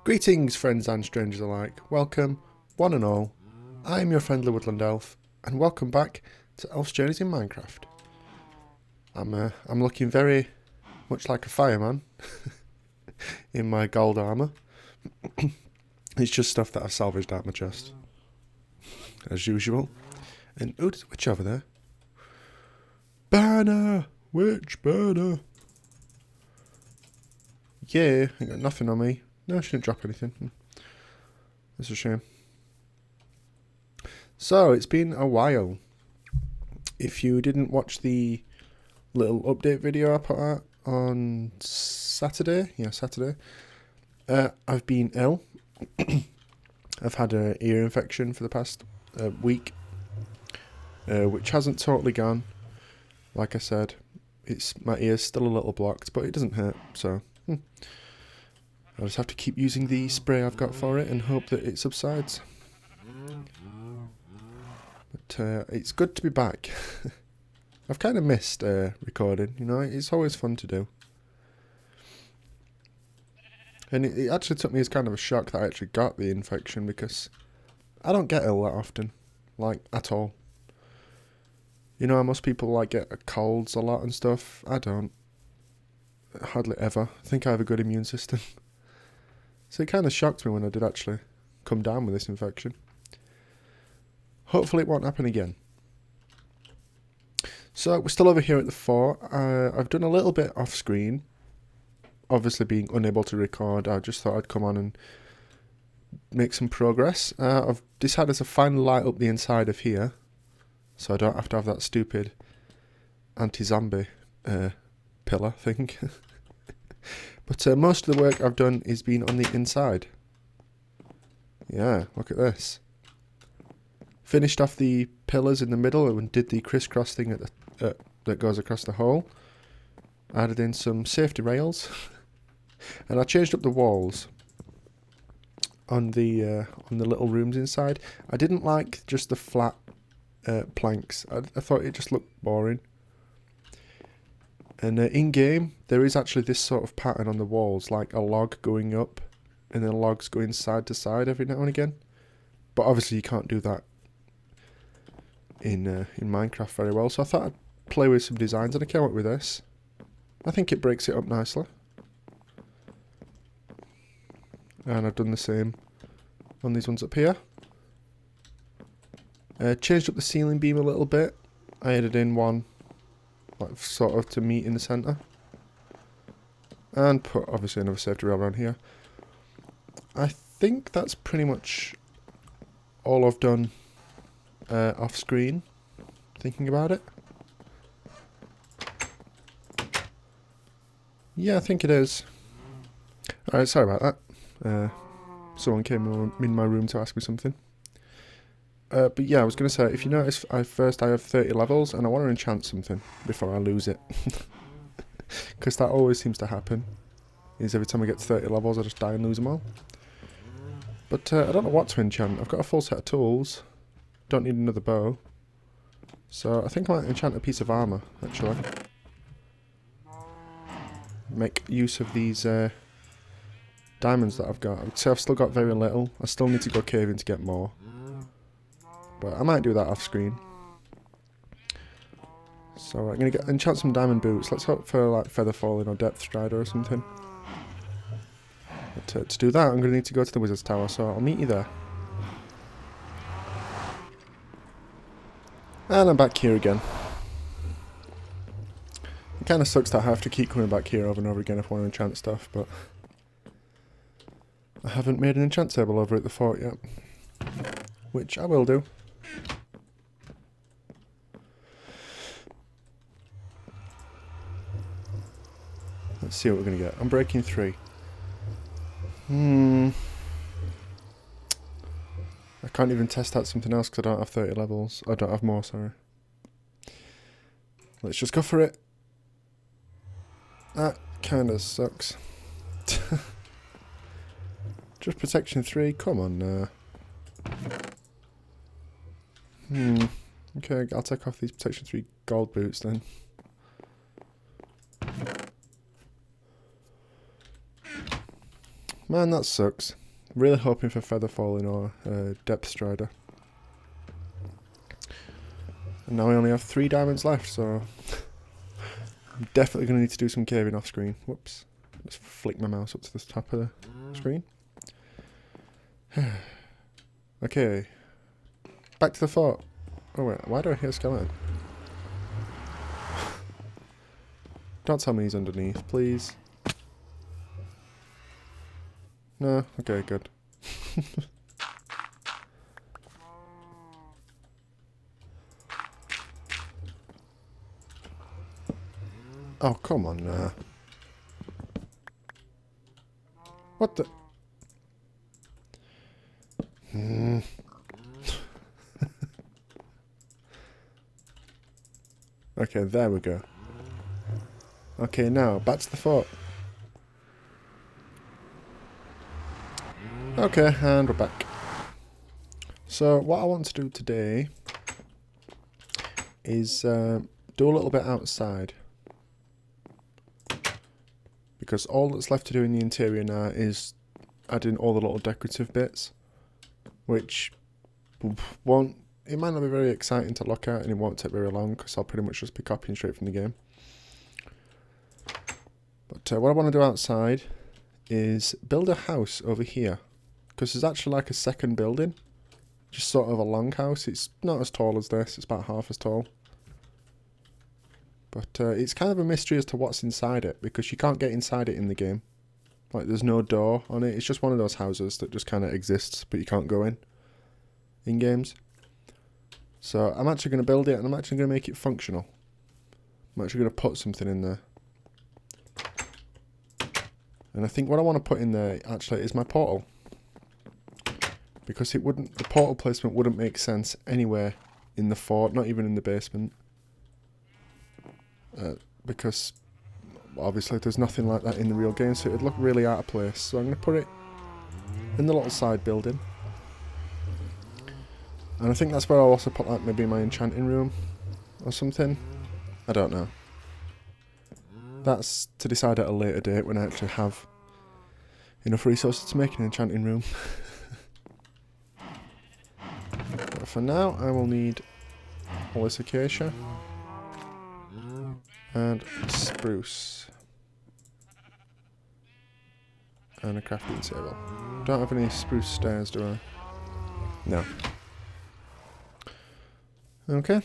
Greetings, friends and strangers alike. Welcome, one and all. I am your friendly woodland elf, and welcome back to Elf's Journeys in Minecraft. I'm looking very much like a fireman in my gold armour. It's just stuff that I've salvaged out my chest, as usual. And oh, there's a witch over there. Banner! Witch banner! Yeah, I got nothing on me. No, she didn't drop anything. That's a shame. So, it's been a while. If you didn't watch the little update video I put out on Saturday, I've been ill. I've had an ear infection for the past week, which hasn't totally gone. Like I said, my ear's still a little blocked, but it doesn't hurt, so I'll just have to keep using the spray I've got for it and hope that it subsides. But it's good to be back. I've kind of missed recording, you know, it's always fun to do. And it actually took me as kind of a shock that I actually got the infection, because I don't get ill that often, like, at all. You know, most people like get colds a lot and stuff. I don't. Hardly ever. I think I have a good immune system. So it kind of shocked me when I did actually come down with this infection. Hopefully it won't happen again. So we're still over here at the fort. I've done a little bit off screen. Obviously being unable to record, I just thought I'd come on and make some progress. I've decided to finally light up the inside of here, so I don't have to have that stupid anti-zombie pillar thing. But most of the work I've done is been on the inside. Yeah, look at this. Finished off the pillars in the middle and did the crisscross thing at the, that goes across the hole. Added in some safety rails. And I changed up the walls on the little rooms inside. I didn't like just the flat planks. I thought it just looked boring. And in-game, there is actually this sort of pattern on the walls, like a log going up and then logs going side to side every now and again. But obviously you can't do that in Minecraft very well, so I thought I'd play with some designs and I came up with this. I think it breaks it up nicely. And I've done the same on these ones up here. Changed up the ceiling beam a little bit. I added in one, like, sort of to meet in the centre. And put obviously another safety rail around here. I think that's pretty much all I've done off screen, thinking about it. Yeah, I think it is. Alright, sorry about that. Someone came in my room to ask me something. But yeah, I was going to say, if you notice, I have 30 levels, and I want to enchant something before I lose it. Because that always seems to happen. Is every time I get to 30 levels, I just die and lose them all. But I don't know what to enchant. I've got a full set of tools. Don't need another bow. So I think I might enchant a piece of armour, actually. Make use of these diamonds that I've got. I would say I've still got very little. I still need to go caving to get more. But I might do that off screen. So I'm going to enchant some diamond boots. Let's hope for like feather falling or depth strider or something. But to do that, I'm going to need to go to the wizard's tower, so I'll meet you there. And I'm back here again. It kind of sucks that I have to keep coming back here over and over again if I want to enchant stuff, but I haven't made an enchant table over at the fort yet. Which I will do. Let's see what we're going to get. I'm breaking 3. I can't even test out something else because I don't have 30 levels. I don't have more, sorry. Let's just go for it. That kind of sucks. Just protection 3, come on now. Okay, I'll take off these protection 3 gold boots then. Man, that sucks. Really hoping for Feather Falling or Depth Strider. And now I only have 3 diamonds left, so I'm definitely going to need to do some caving off screen. Whoops. Just flick my mouse up to the top of the screen. Okay. Back to the fort. Oh wait, why do I hear a skeleton? Don't tell me he's underneath, please. No? Okay, good. Oh, come on now. What the? Okay, there we go. Okay, now, back to the fort. Okay, and we're back. So, what I want to do today is do a little bit outside. Because all that's left to do in the interior now is add in all the little decorative bits. Which won't... It might not be very exciting to look at and it won't take very long because I'll pretty much just be copying straight from the game. But what I want to do outside is build a house over here. Because there's actually like a second building. Just sort of a long house. It's not as tall as this. It's about half as tall. But it's kind of a mystery as to what's inside it. Because you can't get inside it in the game. Like there's no door on it. It's just one of those houses that just kind of exists. But you can't go in games. So I'm actually going to build it and I'm actually going to make it functional. I'm actually going to put something in there. And I think what I want to put in there actually is my portal. Because it wouldn't, the portal placement wouldn't make sense anywhere in the fort, not even in the basement. Because obviously there's nothing like that in the real game, so it'd look really out of place. So I'm going to put it in the little side building. And I think that's where I'll also put like maybe my enchanting room or something. I don't know. That's to decide at a later date when I actually have enough resources to make an enchanting room. But for now, I will need all this acacia and spruce and a crafting table. Don't have any spruce stairs, do I? No. Okay.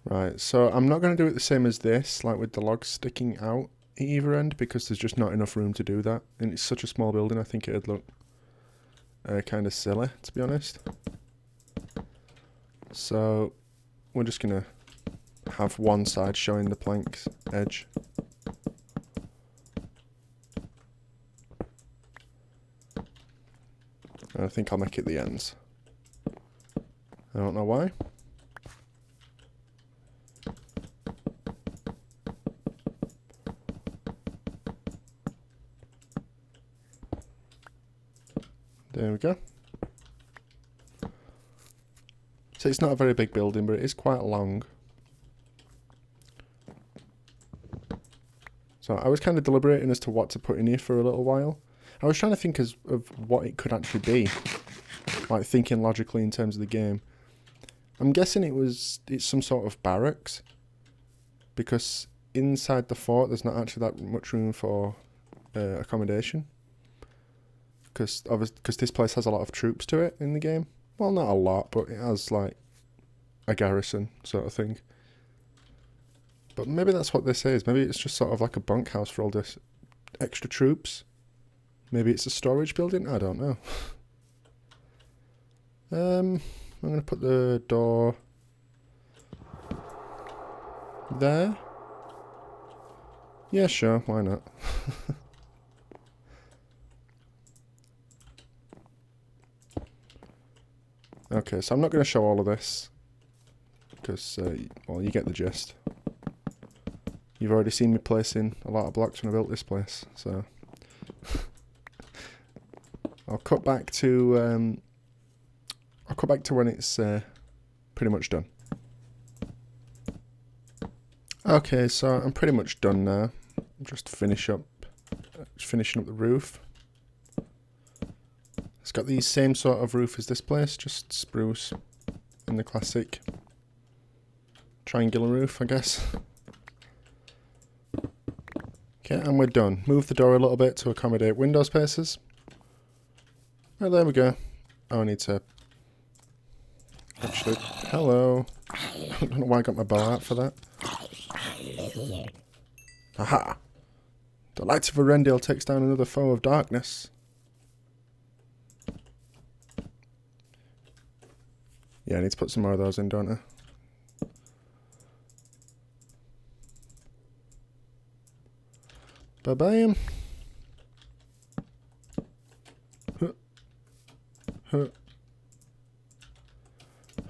Right, so I'm not going to do it the same as this, like with the logs sticking out at either end, because there's just not enough room to do that. And it's such a small building, I think it'd look kind of silly, to be honest. So, we're just going to have one side showing the plank's edge. And I think I'll make it the ends. I don't know why. There we go. So it's not a very big building, but it is quite long. So I was kind of deliberating as to what to put in here for a little while. I was trying to think of what it could actually be. Like thinking logically in terms of the game. I'm guessing it's some sort of barracks. Because inside the fort there's not actually that much room for accommodation. Because this place has a lot of troops to it in the game. Well, not a lot, but it has like a garrison sort of thing. But maybe that's what this is. Maybe it's just sort of like a bunkhouse for all this extra troops. Maybe it's a storage building. I don't know. I'm going to put the door there. Yeah, sure. Why not? Okay, so I'm not going to show all of this. Because, well, you get the gist. You've already seen me placing a lot of blocks when I built this place, so... I'll cut back to I'll come back to when it's pretty much done. Okay, so I'm pretty much done now. Just finishing up the roof. It's got the same sort of roof as this place, just spruce in the classic triangular roof, I guess. Okay, and we're done. Move the door a little bit to accommodate window spaces. Oh, there we go. Oh, I need to... Actually, hello. I don't know why I got my bow out for that. Aha! The light of Arendelle takes down another foe of darkness. Yeah, I need to put some more of those in, don't I? Ba-bam. Huh. Huh.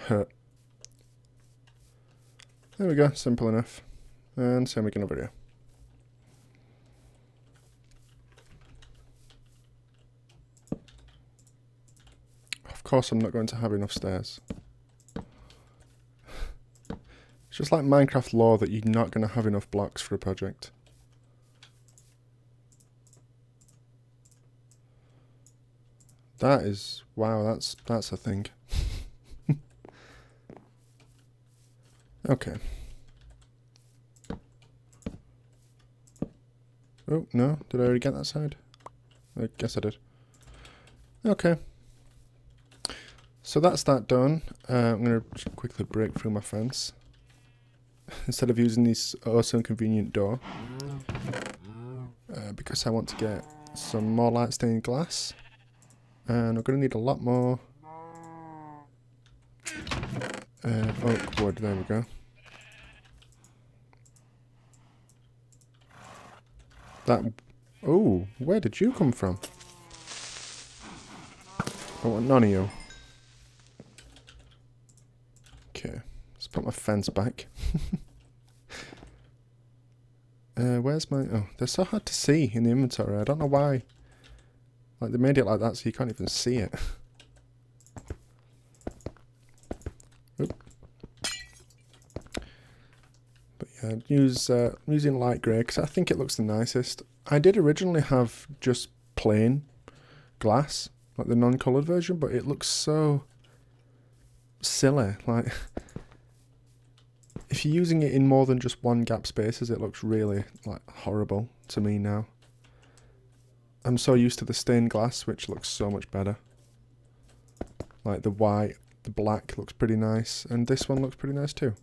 Huh. There we go, simple enough. And same again over here. Of course I'm not going to have enough stairs. It's just like Minecraft lore that you're not going to have enough blocks for a project. That is... wow, that's a thing. Okay. Oh, no. Did I already get that side? I guess I did. Okay. So that's that done. I'm going to quickly break through my fence. Instead of using this also inconvenient door. Because I want to get some more light stained glass. And I'm going to need a lot more oak wood. There we go. That... oh, where did you come from? I want none of you. Okay, let's put my fence back. Where's my... oh, they're so hard to see in the inventory. I don't know why. Like, they made it like that so you can't even see it. Oop. But yeah, using light grey because I think it looks the nicest. I did originally have just plain glass, like the non-coloured version, but it looks so silly. Like, if you're using it in more than just one gap spaces, it looks really like horrible to me now. I'm so used to the stained glass, which looks so much better. Like the white, the black looks pretty nice, and this one looks pretty nice too.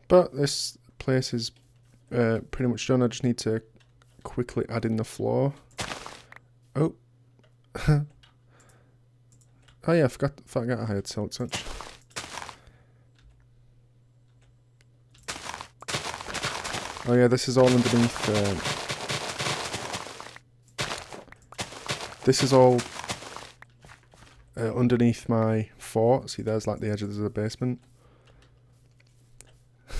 But this place is pretty much done. I just need to quickly add in the floor. Oh. Oh yeah, I forgot I had silk touch. Oh yeah, this is all underneath. This is all underneath my fort. See, there's like the edge of the basement.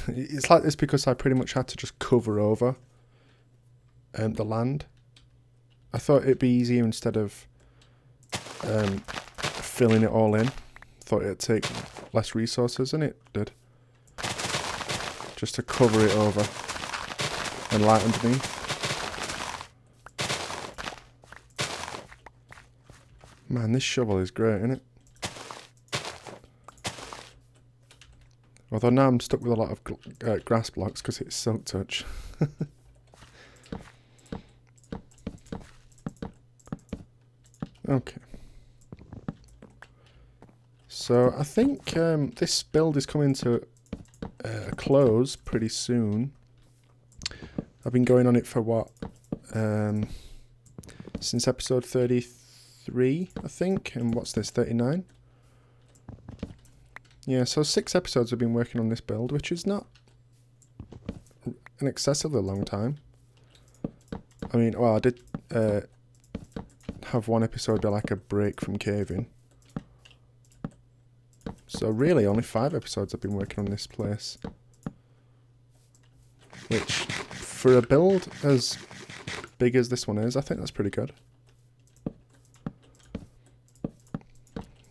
It's like this because I pretty much had to just cover over the land. I thought it'd be easier instead of filling it all in. Thought it'd take less resources, and it did. Just to cover it over and light underneath. Man, this shovel is great, isn't it? Although now I'm stuck with a lot of grass blocks because it's silk touch. Okay. So I think this build is coming to a close pretty soon. I've been going on it for what? Since episode 33, I think. And what's this, 39? Yeah, so 6 episodes I've been working on this build, which is not an excessively long time. I mean, well, I did have one episode be like a break from caving. So really, only 5 episodes I've been working on this place. Which, for a build as big as this one is, I think that's pretty good.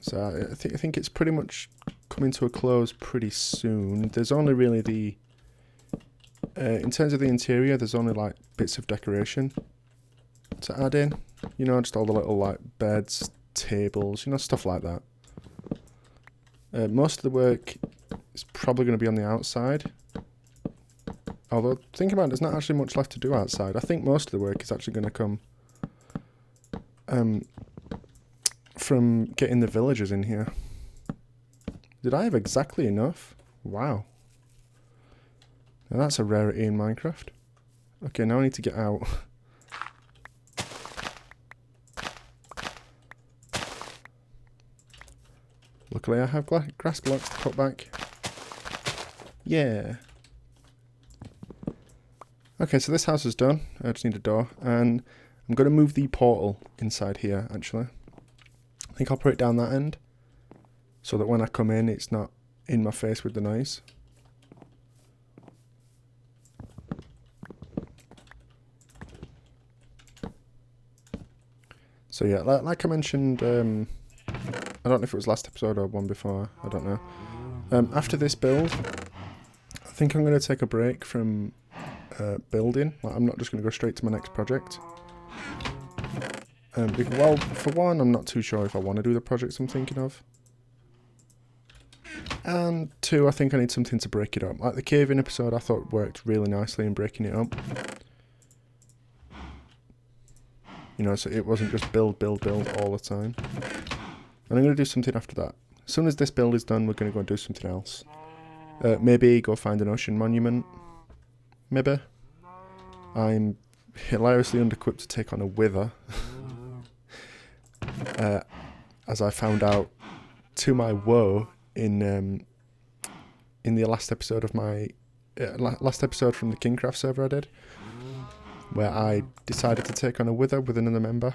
So I think it's pretty much coming to a close pretty soon. There's only really the... in terms of the interior, there's only like bits of decoration to add in. You know, just all the little like beds, tables, you know, stuff like that. Most of the work is probably going to be on the outside. Although, thinking about it, there's not actually much left to do outside. I think most of the work is actually going to come from getting the villagers in here. Did I have exactly enough? Wow. Now that's a rarity in Minecraft. Okay, now I need to get out. Luckily I have grass blocks to cut back. Yeah. Okay, so this house is done. I just need a door. And I'm going to move the portal inside here, actually. I think I'll put it down that end, so that when I come in, it's not in my face with the noise. So yeah, like I mentioned, I don't know if it was last episode or one before, I don't know. After this build, I think I'm going to take a break from building. Like, I'm not just going to go straight to my next project. Well, for one, I'm not too sure if I want to do the projects I'm thinking of. And two, I think I need something to break it up. Like the cave-in episode, I thought worked really nicely in breaking it up. You know, so it wasn't just build all the time. And I'm going to do something after that. As soon as this build is done, we're going to go and do something else. Maybe go find an ocean monument. Maybe. I'm hilariously under-equipped to take on a wither. As I found out, to my woe, in the last episode of my last episode from the Kingcraft server I did, where I decided to take on a wither with another member,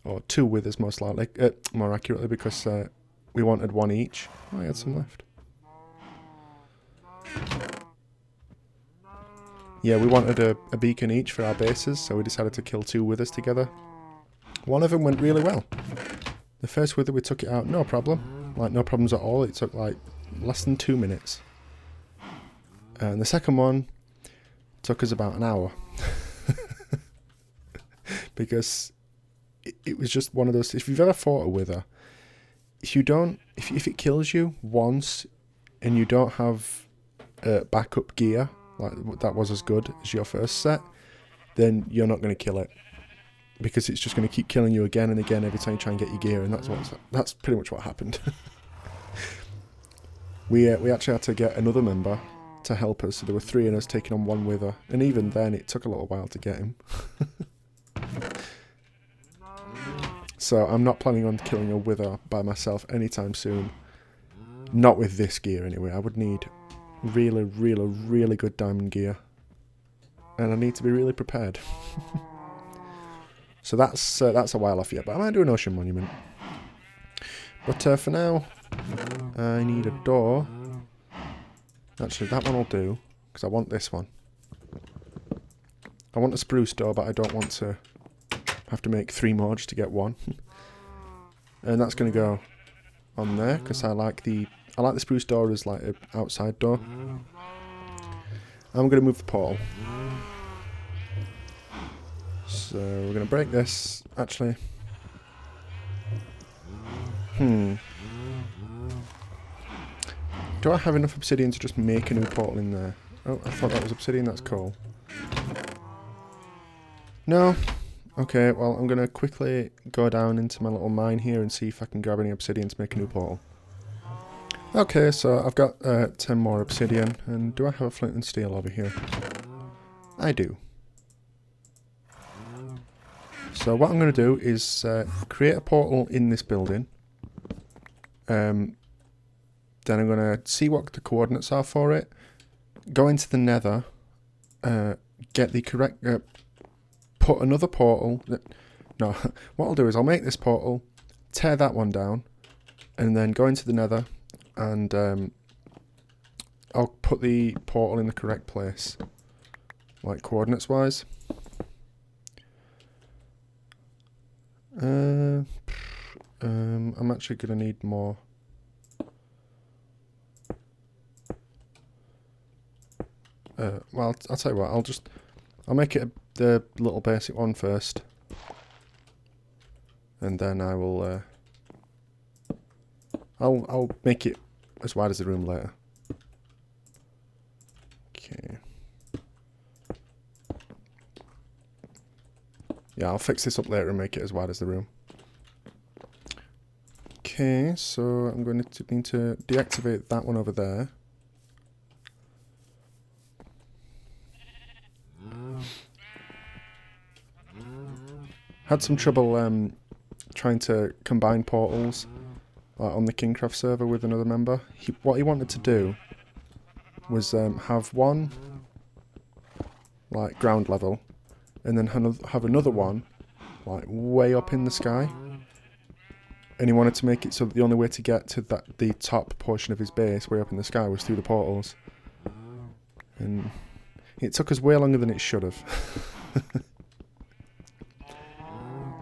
or two withers most likely, more accurately, because we wanted one each. Oh, I had some left. Yeah, we wanted a beacon each for our bases, so we decided to kill two withers together. One of them went really well. The first wither, we took it out, no problem. Like, no problems at all. It took, like, less than 2 minutes. And the second one took us about an hour. Because it was just one of those... If you've ever fought a wither, if it kills you once and you don't have backup gear, like that was as good as your first set, then you're not going to kill it. Because it's just going to keep killing you again and again every time you try and get your gear, and that's pretty much what happened. We actually had to get another member to help us, so there were 3 of us taking on one wither, and even then it took a little while to get him. So I'm not planning on killing a wither by myself anytime soon. Not with this gear anyway. I would need really good diamond gear, and I need to be really prepared. So that's a while off yet, but I might do an ocean monument. But for now, I need a door. Actually, that one will do, because I want this one. I want a spruce door, but I don't want to have to make 3 more just to get one. And that's going to go on there, because I like the spruce door as like an outside door. I'm going to move the portal. So we're going to break this, actually. Do I have enough obsidian to just make a new portal in there? Oh, I thought that was obsidian, that's coal. No? Okay, well, I'm going to quickly go down into my little mine here and see if I can grab any obsidian to make a new portal. Okay, so I've got 10 more obsidian, and do I have a flint and steel over here? I do. So what I'm going to do is create a portal in this building. Then I'm going to see what the coordinates are for it. Go into the nether. Get the correct... put another portal... No, what I'll do is I'll make this portal, tear that one down, and then go into the nether, and I'll put the portal in the correct place. Like coordinates-wise. actually going to need more. Well, I'll tell you what, I'll make it the little basic one first. And then I will, I'll make it as wide as the room later. Okay. Yeah, I'll fix this up later and make it as wide as the room. Okay, so I'm going to need to deactivate that one over there. Had some trouble trying to combine portals on the Kingcraft server with another member. What he wanted to do was have one like ground level, and then have another one like way up in the sky. And he wanted to make it so that the only way to get to the top portion of his base way up in the sky was through the portals. And it took us way longer than it should have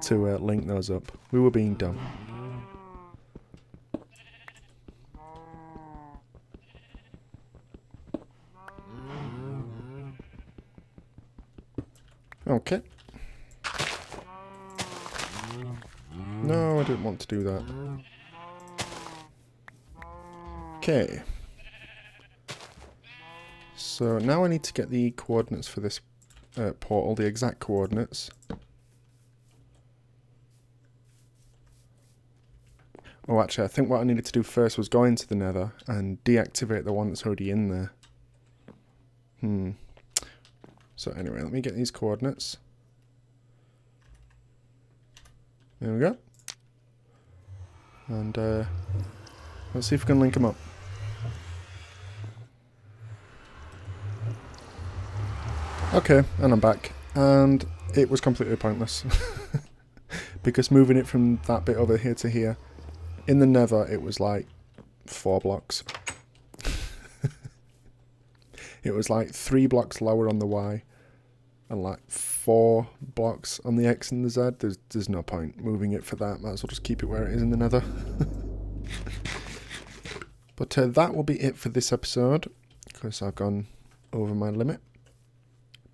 to link those up. We were being dumb. Okay. No, I didn't want to do that. Okay. So now I need to get the coordinates for this portal, the exact coordinates. Oh, actually, I think what I needed to do first was go into the Nether and deactivate the one that's already in there. So anyway, let me get these coordinates. There we go. And let's see if we can link them up. Okay, and I'm back. And it was completely pointless. Because moving it from that bit over here to here, in the Nether it was like 4 blocks. It was like 3 blocks lower on the Y and like 4 blocks on the X and the Z. There's no point moving it for that. Might as well just keep it where it is in the Nether. But that will be it for this episode, because I've gone over my limit.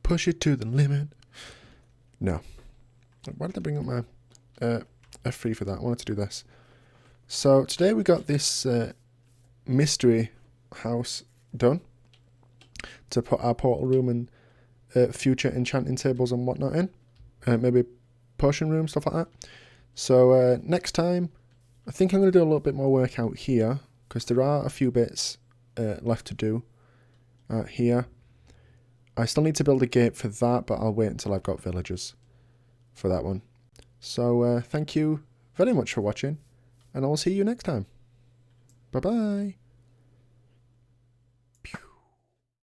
Push it to the limit. No. Why did I bring up my F3 for that? I wanted to do this. So today we got this mystery house done to put our portal room and future enchanting tables and whatnot in. Maybe potion room, stuff like that. So next time, I think I'm going to do a little bit more work out here, because there are a few bits left to do here. I still need to build a gate for that, but I'll wait until I've got villagers for that one. So thank you very much for watching, and I'll see you next time. Bye-bye.